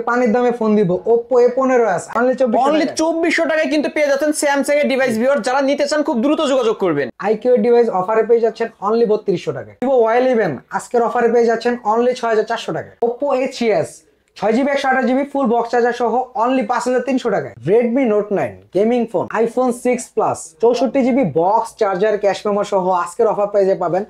পানির দামে ফোন দিব Oppo A15s অনলি 2400 টাকায় কিন্তু পেয়ে যাচ্ছেন স্যামসাং এর ডিভাইস ভিউয়ার। যারা নিতে চান খুব দ্রুত যোগাযোগ করবেন। IQ এর ডিভাইস অফারে পেয়ে যাচ্ছেন অনলি 3200 টাকায়। Vivo Y11 আজকের অফারে পেয়ে যাচ্ছেন অনলি 6400 টাকায়। Oppo A3s 6GB 128GB full box charger সহ অনলি 5300 টাকায়। Redmi Note 9 gaming phone iPhone 6 Plus 64GB box charger cash memo সহ আজকের অফার প্রাইসে পাবেন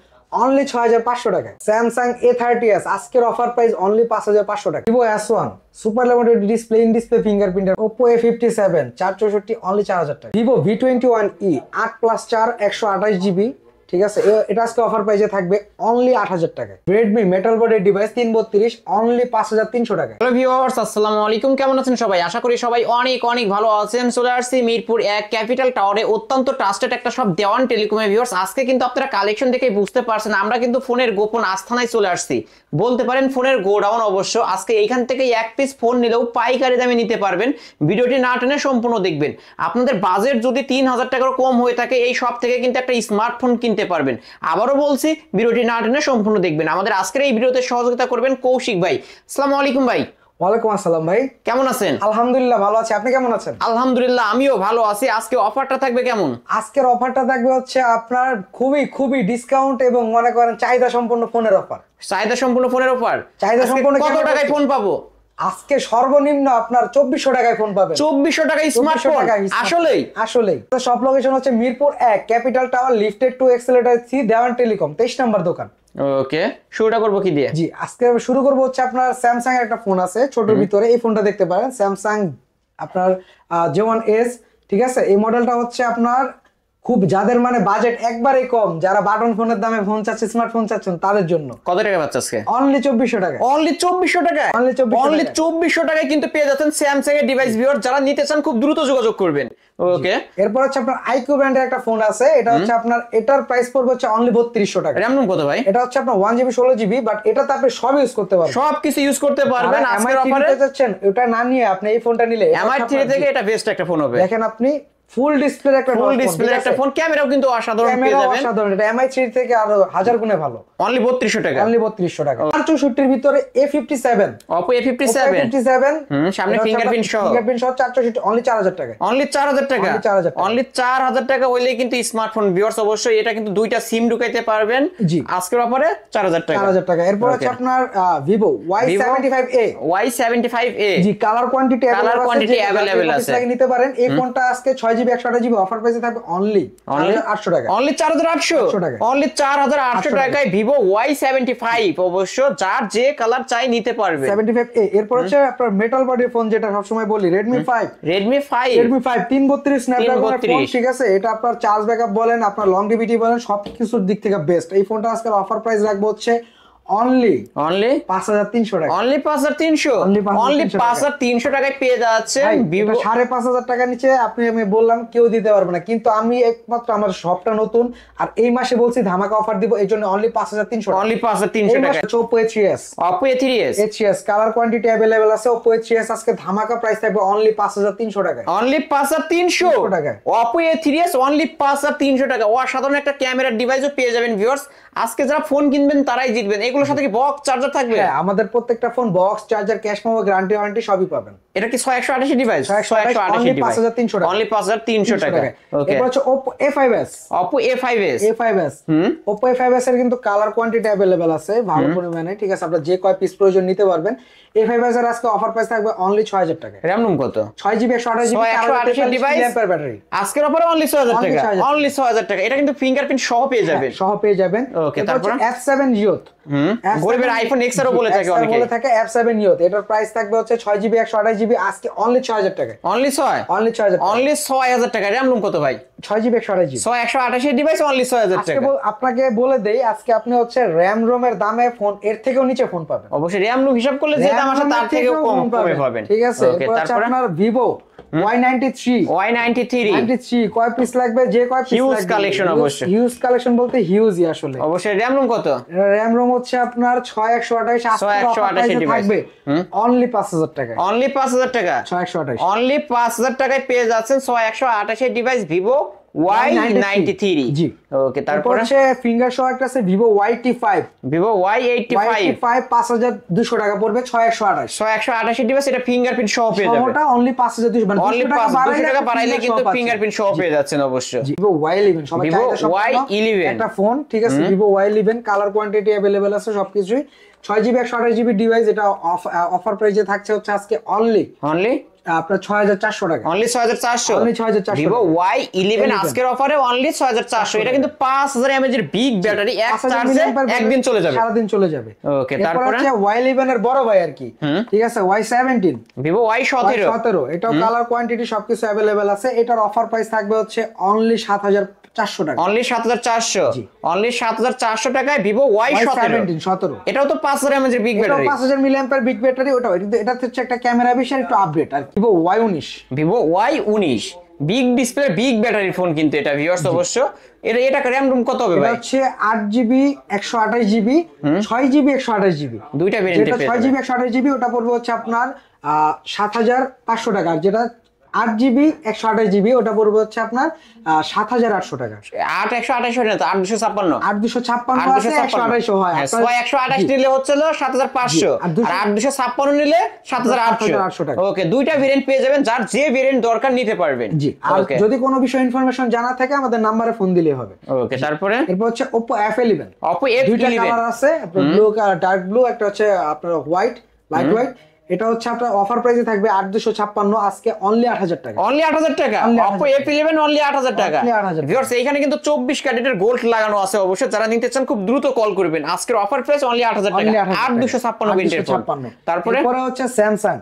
অনলি 6500 টাকায়। Samsung A30s আজকের অফার প্রাইস অনলি 5500 টাকা। Vivo S1 super limited display in display fingerprint. Oppo A57 464 only 4000 টাকা। Vivo V21e 8+4 128GB, ঠিক আছে, এটা আজকে অফার প্রাইসে থাকবে অনলি 8000 টাকায়। Redmi metal body device 332 only 5300 টাকায়। হ্যালো ভিউয়ার্স, আসসালামু আলাইকুম। কেমন আছেন সবাই? আশা করি সবাই অনেক অনেক ভালো আছেন। চলে আসছি মিরপুর 1 ক্যাপিটাল টাওয়ারে অত্যন্ত ট্রাস্টেড একটা শপ দেওয়ান টেলিকমে। ভিউয়ার্স, আজকে কিন্তু আপনারা কালেকশন দেখেই বুঝতে পারছেন আমরা কিন্তু ফোনের গোপন আস্থানায় চলে আসছি, বলতে পারেন ফোনের গোডাউন। অবশ্য আজকে এইখান থেকে এক পিস ফোন নিলেও পাইকারি দামে নিতে পারবেন। ভিডিওটি না টেনে সম্পূর্ণ দেখবেন। আপনাদের বাজেট যদি 3000 টাকার কম হয়ে থাকে এই শপ থেকে কিন্তু একটা স্মার্টফোন কিনতে পারবেন। আবারও বলছি, ভিডিওটি না টেনে সম্পূর্ণ দেখবেন। আমাদের আজকের এই ভিডিওতে সহযোগিতা করবেন কৌশিক ভাই। আসসালামু আলাইকুম ভাই। ওয়ালাইকুম আসসালাম ভাই, কেমন আছেন? আলহামদুলিল্লাহ ভালো আছি, আপনি কেমন আছেন? আলহামদুলিল্লাহ আমিও ভালো আছি। আজকে অফারটা থাকবে কেমন? আজকের অফারটা থাকবে হচ্ছে আপনার খুবই খুবই ডিসকাউন্ট এবং মনে করেন চাহিদা সম্পন্ন ফোনের অফার। চাহিদা সম্পূর্ণ ফোনের অফার। চাহিদা সম্পন্ন কত টাকায় ফোন পাবো? আজকে সর্বনিম্ন আপনার 2400 টাকায় ফোন পাবেন। 2400 টাকায় স্মার্টফোন? আসলেই আসলেই। তো সব লোকেশন হচ্ছে Mirpur 1 capital tower lifted to escalator 3 Dewan telecom 23 number দোকান। ওকে, শুরুটা করব কি দিয়ে? জি, আজকে শুরু করব হচ্ছে আপনার স্যামসাং এর একটা ফোন আছে ছোটর ভিতরে, এই ফোনটা দেখতে পারেন স্যামসাং আপনার J1s, ঠিক আছে। এই মডেলটা হচ্ছে আপনার খুব যাদের মানে বাজেট একবারে কম, যারা বাটন ফোনের দামে ফোন চাচ্ছে, স্মার্টফোন চাচ্ছেন, তাদের জন্য। কত টাকা পাচ্ছ আজকে? অনলি 2400 টাকা। অনলি 2400 টাকা? অনলি 2400 টাকায় কিন্তু পেয়ে যাচ্ছেন স্যামসাং এর ডিভাইস ভিউয়ার। যারা নিতে চান খুব দ্রুত যোগাযোগ করবেন। ওকে, এরপর হচ্ছে আপনার IQ ব্র্যান্ডের একটা ফোন আছে, এটা হচ্ছে আপনার, এটার প্রাইস পড়বে হচ্ছে অনলি 3200 টাকা। র‍্যাম কত ভাই? এটা হচ্ছে আপনার 1GB 16GB, বাট এটাতে আপনি সব ইউজ করতে পারবেন, সব কিছু ইউজ করতে পারবেন। আজকের অফারে যাচ্ছেন, এটা না নিয়ে আপনি এই ফোনটা নিলে MI3 থেকে এটা বেস্ট একটা ফোন হবে। দেখেন আপনি ফুল ডিসপ্লে একটা ফোন, ক্যামেরাও কিন্তু অসাধারণ পেয়ে যাবেন। অসাধারণ, এটা MI3 থেকে আরো 1000 গুণে ভালো। অনলি 3200 টাকা। অনলি 3200 টাকা। 464 এর ভিতরে A57, Oppo A57 সামনে ফিঙ্গারপ্রিন্ট সহ 464 অনলি 4000 টাকা। অনলি 4000 টাকা। অনলি 4000 টাকা হইলে কিন্তু স্মার্টফোন ভিউয়ার্স। অবশ্যই এটা কিন্তু দুইটা সিম ঢুকাইতে পারবেন। জি, আজকের অফারে 4000 টাকা। 4000 টাকা। এরপর হচ্ছে আপনার Vivo Y75A। জি, কালার কোয়ান্টিটি अवेलेबल আছে, নিতে পারেন। এই ফোনটা আজকে 6GB 128GB অফার প্রাইসে থাকবে অনলি 4800 টাকা। অনলি 4800 টাকা। অনলি 4800 টাকায় Vivo Y75। অবশ্য যার যে কালার চাই নিতে পারবে। 75A। এরপর হচ্ছে আপনার মেটাল বডি ফোন, যেটা সব সময় বলি, Redmi 5 332 স্ন্যাপড্রাগনের ফোন, ঠিক আছে। এটা আপনার চার্জ ব্যাকআপ বলেন, আপনার লংজিভিটি বলেন, সবকিছুর দিক থেকে বেস্ট। এই ফোনটা আজকে অফার প্রাইস রাখবো হচ্ছে অনলি 5300 টাকা। অনলি 5300 টাকায় পেয়ে যাচ্ছেন Vivo। 5500 টাকা নিচে আমি বললাম কেউ দিতে পারবে না, কিন্তু আমি একমাত্র আমার শপটা নতুন আর এই মাসে বলছি ধামাকা অফার দিব, এই জন্য অনলি 5300 টাকা। অনলি 5300 টাকা। Oppo A3s colour quantity available আছে। Oppo A3s আজকে ধামাকা প্রাইস থাকবে অনলি 5300 টাকা। অনলি 5300 টাকা। Oppo A3s অনলি 5300 টাকা। অসাধারণ একটা ক্যামেরার ডিভাইসও পেয়ে যাবেন ভিউয়ার্স। আজকে যারা ফোন কিনবেন তারাই জিতবেন। এগুলোর সাথে কি বক্স চার্জার থাকবে? হ্যাঁ, আমাদের প্রত্যেকটা phone box charger, cash memo, guarantee warranty সবই পাবেন। এটা কি 6128 ডিভাইস? 6128 ডিভাইস 5300 টাকা। অনলি 5300 টাকা। ওকে, এরপর হচ্ছে Oppo A5s। Oppo A5s এর কিন্তু কালার কোয়ান্টিটি अवेलेबल আছে ভালো পরিমাণে, ঠিক আছে। আপনারা যে কয় পিস প্রয়োজন নিতে পারবেন। A5s এর আজকে অফার প্রাইস থাকবে অনলি 6000 টাকা। র‍্যাম কত? 6GB 128GB device battery. আজকের অফারে অনলি 6000 টাকা। অনলি 6000 টাকা। এটা কিন্তু ফিঙ্গারপ্রিন্ট সহ পেয়ে যাবেন। ওকে, তারপর F7 Youth, গরিবের আইফোন X এরও বলে থাকে অনেকে। F7 Youth, এটার প্রাইস থাকবে হচ্ছে 6GB 128GB আজকে অনলি 6000 টাকা। অনলি 6000 টাকা। র‍্যাম কত ভাই? 6GB 128GB 6128 ডিভাইস অনলি 6000 টাকা। আপনাকে বলে দেই, আজকে আপনি হচ্ছে র‍্যাম রোমের দামে ফোন এর থেকেও নিচে ফোন পাবেন। অবশ্যই র‍্যাম রোম হিসাব করলে যে দাম আছে তার থেকেও কম পাবেন, ঠিক আছে। এরপর হচ্ছে আপনার Vivo Y93 কয় পিস লাগবে, যে কয় পিস লাগবে। হিউজ কালেকশন, অবশ্যই হিউজ কালেকশন বলতে হিউজই আসলে। অবশ্যই র‍্যাম কত? র‍্যাম রোম হচ্ছে আপনার 6128 থাকবে অনলি 5000 টাকা। অনলি 5000 টাকা। 6128 অনলি 5000 টাকায় পেয়ে যাচ্ছেন 6128 ডিভাইস Vivo Y93 জি ওকে তারপর তারপরে হচ্ছে ফিঙ্গার সহ একটা আছে ভিভো Y85 ভিভো Y85 5200 টাকা পড়বে 6128 6128 ডিভাইস, এটা ফিঙ্গারপ্রিন্ট সহ পেয়ে যাবে সবটা অনলি 5200 মানে অনলি 200 টাকা বাড়াইলে কিন্তু ফিঙ্গার ফিঙ্গারপ্রিন্ট সহ পেয়ে যাচ্ছেন অবশ্যই। ভিভো Y11 সবাই Vivo চাহিদা সম্পন্ন Y11 একটা ফোন, ঠিক আছে। Vivo Y11 colour quantity available আছে সবকিছুই। 6GB 128GB ডিভাইস, এটা অফার প্রাইসে থাকছে হচ্ছে আজকে অনলি আপনার 6400 টাকা। অনলি 6400 ভিভো Y11 আজকের অফারে অনলি 6400। এটা কিন্তু 5000 mAh এর বিগ ব্যাটারি, এক চার্জে একদিন চলে যাবে, সারা দিন চলে যাবে। ওকে তারপর তারপরে হচ্ছে Y11 এর বড় ভাই আর কি, ঠিক আছে, Y17 ভিভো Y17 এটাও কালার কোয়ান্টিটি সবকিছু अवेलेबल আছে। এটার অফার প্রাইস থাকবে হচ্ছে অনলি 7400 টাকা। অনলি 7400 অনলি 7400 টাকায় ভিভো Y17 এটাও তো 5000 mAh এর big battery, 5000 milliampere big battery. ওটাও এটা হচ্ছে একটা ক্যামেরা বিষয় একটু আপডেট। আর Vivo Y19 big display big battery phone কিন্তু এটা ভিউয়ার্স অবশ্য। এটা র্যাম রুম কত হবে ভাই? এটা হচ্ছে 8GB 128GB 6GB 128GB দুইটা ভেরিয়েন্টে পেয়ে যাবেন। 6GB 128GB ওটা পড়বে হচ্ছে আপনার 7500 টাকা। আর যেটা 8GB 128GB ওটা পড়বে হচ্ছে আপনার 7800 টাকা। 8128 না তো 8256 8256 আছে 128 হয়। হ্যাঁ 128 নিলে হচ্ছে 7500 আর 8256 নিলে 7800 টাকা। ওকে দুইটা ভেরিয়েন্ট পেয়ে যাবেন, যার যে ভেরিয়েন্ট দরকার নিতে পারবেন। জি আর যদি কোনো বিষয় ইনফরমেশন জানা থাকে আমাদের নম্বরে ফোন দিলেই হবে। ওকে তারপরে এরপর হচ্ছে Oppo F11 দুইটা F11 কালার আছে, আপনার ব্লু আর ডার্ক ব্লু, একটা হচ্ছে আপনার হোয়াইট লাইট হোয়াইট। এটা হচ্ছে আপনার অফার প্রাইসে থাকবে 8256 আজকে অনলি 8000 টাকা। অনলি 8000 টাকা Oppo F11 অনলি 8000 টাকা। ভিউয়ার্স এইখানে কিন্তু 24 ক্যারেটের গোল্ড লাগানো আছে, অবশ্যই যারা নিতে চান খুব দ্রুত কল করবেন। আজকের অফার প্রাইস অনলি 8000 টাকা 8256 ভেরিয়েন্টের ফোন। তারপরে হচ্ছে স্যামসাং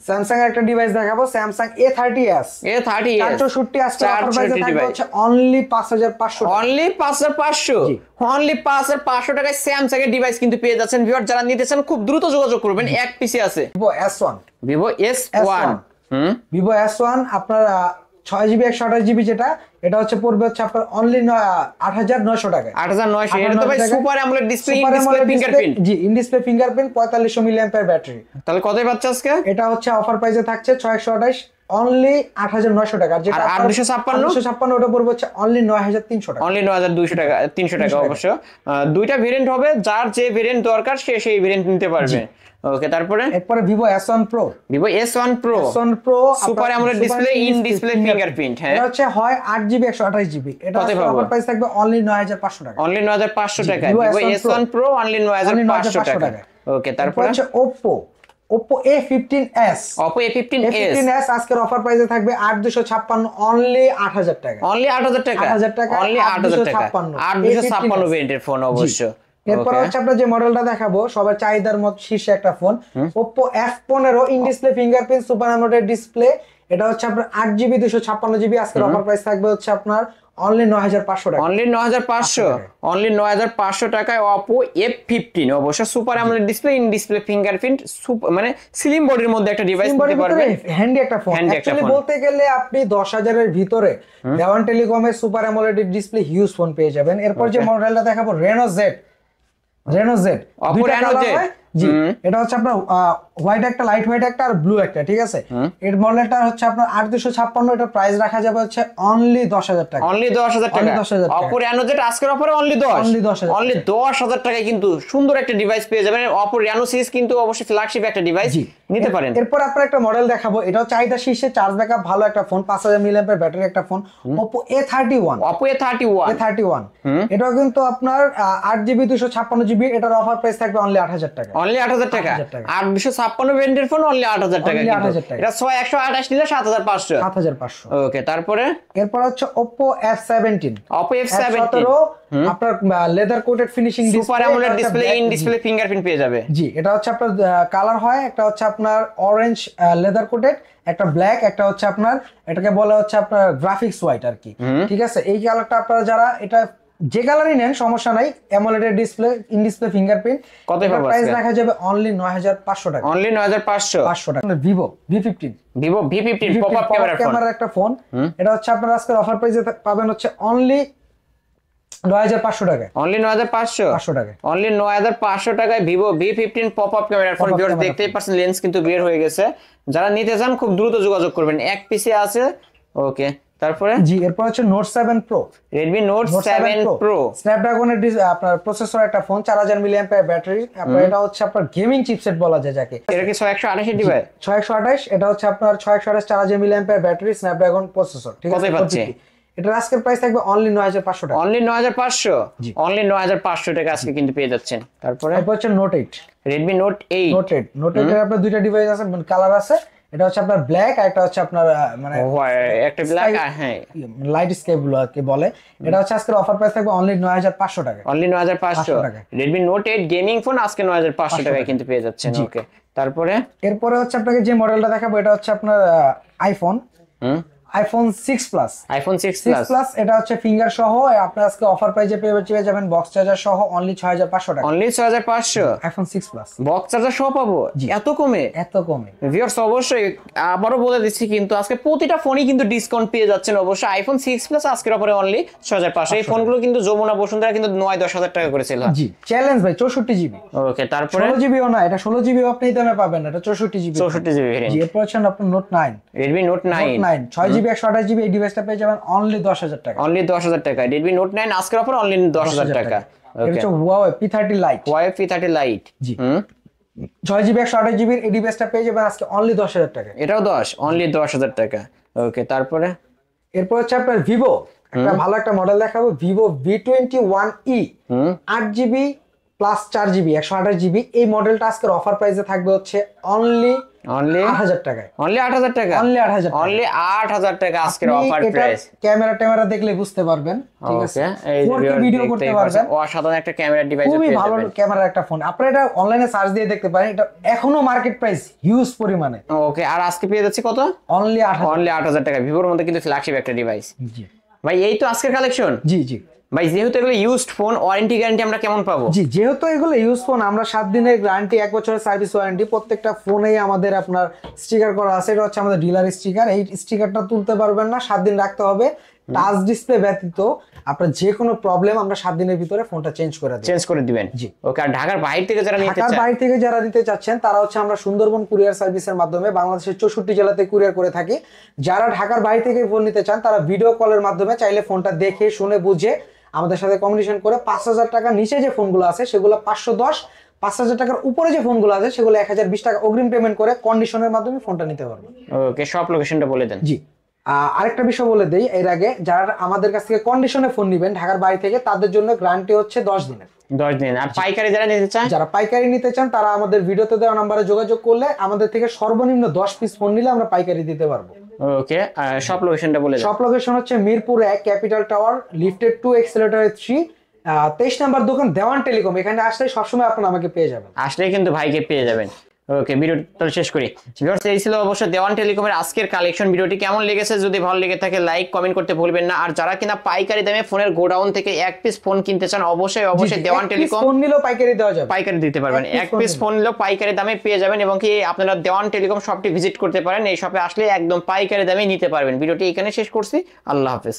স্যামসাং এর একটা ডিভাইস দেখাবো, স্যামসাং A30s 464 আজকে অফার প্রাইসে থাকবে হচ্ছে অনলি 5500 অনলি 5500 টাকায় স্যামসাং এর ডিভাইস কিন্তু পেয়ে যাচ্ছেন। ভিউয়ার যারা নিতে চান খুব দ্রুত যোগাযোগ করবেন, এক পিসি আছে। ভিভো S1 আপনার 6GB 128GB যেটা, এটা হচ্ছে পড়বে হচ্ছে আপনার অনলি 8900 টাকা। 8900 এটা তো ভাই super AMOLED display, in display fingerprint. G in display fingerprint 4500 milliampere battery. তাহলে কতই পাচ্ছে আজকে? এটা হচ্ছে অফার প্রাইসে থাকছে 628 অনলি 8900 টাকা। আর যেটা 8256 ওটা পড়বে হচ্ছে অনলি 9300 টাকা, অনলি 9200 টাকা 300 টাকা অবশ্য। দুইটা ভেরিয়েন্ট হবে, যার যে ভেরিয়েন্ট দরকার সে সেই ভেরিয়েন্ট নিতে পারবে। ওকে তারপরে Vivo S1 Pro super AMOLED display, in display fingerprint. হ্যাঁ এটা হচ্ছে হয় 8GB 128GB, এটা অফার প্রাইস থাকবে অনলি 9500 টাকা। অনলি 9500 টাকা ভিভো S1 Pro অনলি 9500 টাকা। ওকে তারপর হচ্ছে Oppo A15s আজকের অফার প্রাইসে থাকবে 8256 অনলি 8000 টাকা। অনলি 8000 টাকা অনলি 8000 টাকা 8256 ভেরিয়েন্টের ফোন অবশ্য। এরপর হচ্ছে আমরা যে মডেলটা দেখাবো সবার চাহিদার মত শীর্ষে একটা phone, Oppo F15 in display fingerprint super AMOLED display. এটা হচ্ছে আপনার 8GB 256GB আজকের অফার প্রাইস থাকবে হচ্ছে আপনার অনলি 9500 টাকা। অনলি 9500 টাকায় Oppo F15 অবশ্য super AMOLED display, in display fingerprint, মানে স্লিম বডির মধ্যে একটা ডিভাইস নিতে পারবেন। হ্যান্ডি একটা ফোন। অ্যাকচুয়ালি বলতে গেলে আপনি 10000 এর ভিতরে দেওয়ান টেলিকমের super AMOLED display huge phone পেয়ে যাবেন। এরপর যে মডেলটা দেখাবো Reno Z Oppo Reno Z জি এটা হচ্ছে আপনার হোয়াইট একটা, লাইট হোয়াইট একটা আর ব্লু একটা, ঠিক আছে। এর মডেলটা হচ্ছে আপনার 8256, এটা প্রাইস রাখা যাবে হচ্ছে অনলি 10000 টাকা। অনলি 10000 টাকা Oppo Reno Z আজকের অফারে অনলি 10000 টাকায় কিন্তু সুন্দর একটা ডিভাইস পেয়ে যাবেন। Oppo Reno সিরিজ কিন্তু অবশ্যই ফ্ল্যাগশিপ একটা ডিভাইস, নিতে পারেন। এরপর আপনার একটা মডেল দেখাবো, এটাও চাহিদা শীর্ষে, চার্জ ব্যাকআপ ভালো একটা ফোন, 5000 মিলিঅ্যাম্পিয়ার ব্যাটারি একটা ফোন, Oppo A31 এটাও কিন্তু আপনার 8GB 256GB, এটার অফার প্রাইস থাকবে অনলি 8000 টাকা। অনলি 8000 টাকা 8256 ভেরিয়েন্টের ফোন অনলি 8000 টাকা। এটা 128 নিলে 7500। ওকে তারপরে এরপর হচ্ছে Oppo F17 আপনার leather coated finishing display, super AMOLED display, in display fingerprint পেয়ে যাবে। জি এটা হচ্ছে আপনার কালার হয়, একটা হচ্ছে আপনার অরেঞ্জ লেদার কোটেড, একটা ব্ল্যাক, একটা হচ্ছে আপনার এটাকে বলা হচ্ছে আপনার গ্রাফিক্স হোয়াইট আর কি, ঠিক আছে। এই কালারটা আপনারা যারা এটা যে কালারই নেন সমস্যা নাই, AMOLED display, in display fingerprint, কত পাবো? প্রাইস রাখা যাবে অনলি 9500 টাকা। অনলি 9500 টাকা। Vivo V15 পপআপ ক্যামেরার একটা ফোন, এটা হচ্ছে আপনার আজকের অফার প্রাইসে পাবেন হচ্ছে অনলি 9500 টাকা। অনলি 9500 টাকা। অনলি 9500 টাকায় Vivo V15 পপআপ ক্যামেরার ফোন। ভিউয়ার্স দেখতেই পাচ্ছেন লেন্স কিন্তু বের হয়ে গেছে, যারা নিতে চান খুব দ্রুত যোগাযোগ করবেন, এক পিসে আছে। ওকে তারপরে জি এরপর হচ্ছে note 7 pro. Redmi Note 7 Pro স্ন্যাপড্রাগনের আপনার প্রসেসর একটা ফোন, 4000 মিলিঅ্যাম্পিয়ার ব্যাটারি। আপনার এটা হচ্ছে আপনার গেমিং চিপসেট বলা যায় যাকে। এটা কি 6128 ডিভাইস? 628, এটা হচ্ছে আপনার 628 4000 মিলিঅ্যাম্পিয়ার ব্যাটারি, স্ন্যাপড্রাগন প্রসেসর, ঠিক আছে। কতই পাচ্ছি? এটার আজকের প্রাইস থাকবে অনলি 9500 টাকা। অনলি 9500, জি। অনলি 9500 টাকা আজকে কিন্তু পেয়ে যাচ্ছেন। তারপরে এরপর হচ্ছে নোট 8। Redmi Note 8। নোট 8 এর আপনার দুইটা ডিভাইস আছে, কালার আছে। এটা হচ্ছে আপনার ব্ল্যাক আর একটা হচ্ছে আপনার মানে একটা ব্ল্যাক, হ্যাঁ লাইট স্কাই ব্লু কি বলে। এটা হচ্ছে আজকের অফার প্রাইস থাকবে অনলি 9500 টাকা। অনলি 9500 টাকা। Redmi Note 8 গেমিং ফোন আজকে 9500 টাকায় কিন্তু পেয়ে যাচ্ছেন। জি। ওকে, তারপরে এরপরে হচ্ছে আপনাকে যে মডেলটা দেখাবো এটা হচ্ছে আপনার iPhone iPhone 6 plus. iPhone 6 6 Plus plus এটা হচ্ছে ফিঙ্গার সহ। আপনার আজকে অফার প্রাইসে পেয়ে যাবেন বক্স চার্জার সহ অনলি 6500 টাকা। Only 6500 iPhone 6 plus box charger সহ পাবো এত কমে? এত কমে ভিউয়ার্স অবশ্যই আবারও বলে দিচ্ছি কিন্তু আজকে প্রতিটা ফোনই কিন্তু ডিসকাউন্ট পেয়ে যাচ্ছেন। অবশ্যই আইফোন 6 প্লাস আজকের অফারে অনলি 6500। এই ফোনগুলো কিন্তু যমুনা বসুন্ধরা কিন্তু 9-10 হাজার টাকা করেছিল। জি চ্যালেঞ্জ ভাই 64 জিবি। ওকে, তারপরে 16 জিবিও না, এটা 16 জিবি আপনি এই দামে পাবেন না, এটা 64 জিবি। 64 জিবি জি ভেরিয়েন্ট এরপর হচ্ছে আপনার note 9। Redmi Note 9 6 GB 128 GB এই ডিভাইসটা পেয়ে যাবেন অনলি 10000 টাকা। অনলি 10000 টাকা। Redmi Note 9 আজকের অফার অনলি 10000 টাকা। এটা ওকে, হচ্ছে Huawei P30 Lite। Huawei P30 Lite। জি 6 জিবি 128 জিবি এই ডিভাইসটা পেয়ে যাবেন আজকে অনলি 10000 টাকা। এটাও 10, অনলি 10000 টাকা। ওকে, তারপরে এরপর হচ্ছে আপনার ভিভো একটা ভালো একটা মডেল দেখাবো, Vivo V21e 8 GB plus 4 GB 128 GB. এই মডেলটা আজকের অফার প্রাইসে থাকবে হচ্ছে অনলি 8000 টাকায়। অনলি 8000 টাকা। অনলি 8000 টাকা। অনলি 8000 টাকা আজকের অফার প্রাইস। ক্যামেরা দেখলে বুঝতে পারবেন, ঠিক আছে। ওকে, এই 4K ভিডিও করতে পারবেন। অসাধারণ একটা ক্যামেরা ডিভাইস খুবই পেয়ে ভালো যাবেন। ক্যামেরার একটা ফোন। আপনারা এটা অনলাইনে সার্চ দিয়ে দেখতে পারেন, এটা এখনো মার্কেট প্রাইস হিউজ পরিমাণে। ওকে, আর আজকে পেয়ে যাচ্ছে কত? অনলি 8000। অনলি 8000 টাকা। ভিভোর মধ্যে কিন্তু ফ্ল্যাগশিপ একটা ডিভাইস। জি ভাই এই তো আজকের কালেকশন। জি ভাই যেহেতু এগুলো ইউজড ফোন, ওয়ারেন্টি গ্যারান্টি আমরা কেমন পাবো? জি যেহেতু এগুলো ইউজ ফোন, আমরা 7 দিনের গ্যারান্টি, 1 বছরের সার্ভিস ওয়ারেন্টি, প্রত্যেকটা ফোনেই আমাদের আপনার স্টিকার করা আছে। এটা হচ্ছে আমাদের ডিলার স্টিকার। এই স্টিকারটা তুলতে পারবেন না, 7 দিন রাখতে হবে। টাচ ডিসপ্লে ব্যতীত আপনার যে কোনো প্রবলেম আমরা 7 দিনের ভিতরে ফোনটা চেঞ্জ করে দিবেন। জি। ওকে, আর ঢাকার বাইরে থেকে যারা নিতে ঢাকার চায়, বাইরে থেকে যারা নিতে চাচ্ছেন তারা হচ্ছে আমরা সুন্দরবন কুরিয়ার সার্ভিসের মাধ্যমে বাংলাদেশের 64 জেলাতে কুরিয়ার করে থাকি। যারা ঢাকার বাইরে থেকে ফোন নিতে চান তারা ভিডিও কলের মাধ্যমে চাইলে ফোনটা দেখে শুনে বুঝে আমাদের সাথে কমিউনিকেশন করে 5000 টাকার নিচে যে ফোনগুলো আছে সেগুলো 510, 5000 টাকার উপরে যে ফোনগুলো আছে সেগুলো 1020 টাকা অগ্রিম পেমেন্ট করে কন্ডিশনের মাধ্যমে ফোনটা নিতে পারবেন। ওকে, সব লোকেশনটা বলে দেন। জি আরেকটা বিষয় বলে দেই এর আগে, যারা আমাদের কাছ থেকে কন্ডিশনে ফোন নেবেন ঢাকার বাইরে থেকে তাদের জন্য গ্যারান্টি হচ্ছে 10 দিনের। 10 দিন। আর পাইকারি যারা নিতে চায়, যারা পাইকারি নিতে চান তারা আমাদের ভিডিওতে দেওয়া নম্বরে যোগাযোগ করলে আমাদের থেকে সর্বনিম্ন 10 পিস ফোন নিলে আমরা পাইকারি দিতে পারবো। ওকে, সব লোকেশনটা বলে দেন। সব লোকেশন হচ্ছে Mirpur 1 capital tower, lifted 2, accelerator 3, 23 number দোকান দেওয়ান টেলিকম। এখানে আসলে সবসময় আপনারা আমাকে পেয়ে যাবেন। আসলেই কিন্তু ভাইকে পেয়ে যাবেন। ওকে, ভিডিওটা শেষ করি। ভিউয়ার্স এই ছিল অবশ্য দেওয়ান টেলিকমের আজকের কালেকশন। ভিডিওটি কেমন লেগেছে যদি ভালো লেগে থাকে লাইক কমেন্ট করতে ভুলবেন না। আর যারা কিনা পাইকারি দামে ফোনের গোডাউন থেকে 1 পিস ফোন কিনতে চান অবশ্যই দেওয়ান টেলিকম ফোন নিলেও পাইকারি দেওয়া যাবে, পাইকারি দিতে পারবেন। 1 পিস ফোন নিলেও পাইকারি দামে পেয়ে যাবেন এবং কি আপনারা দেওয়ান টেলিকম শপটি ভিজিট করতে পারেন। এই শপে আসলে একদম পাইকারি দামে নিতে পারবেন। ভিডিওটি এখানে শেষ করছি। আল্লাহ হাফেজ।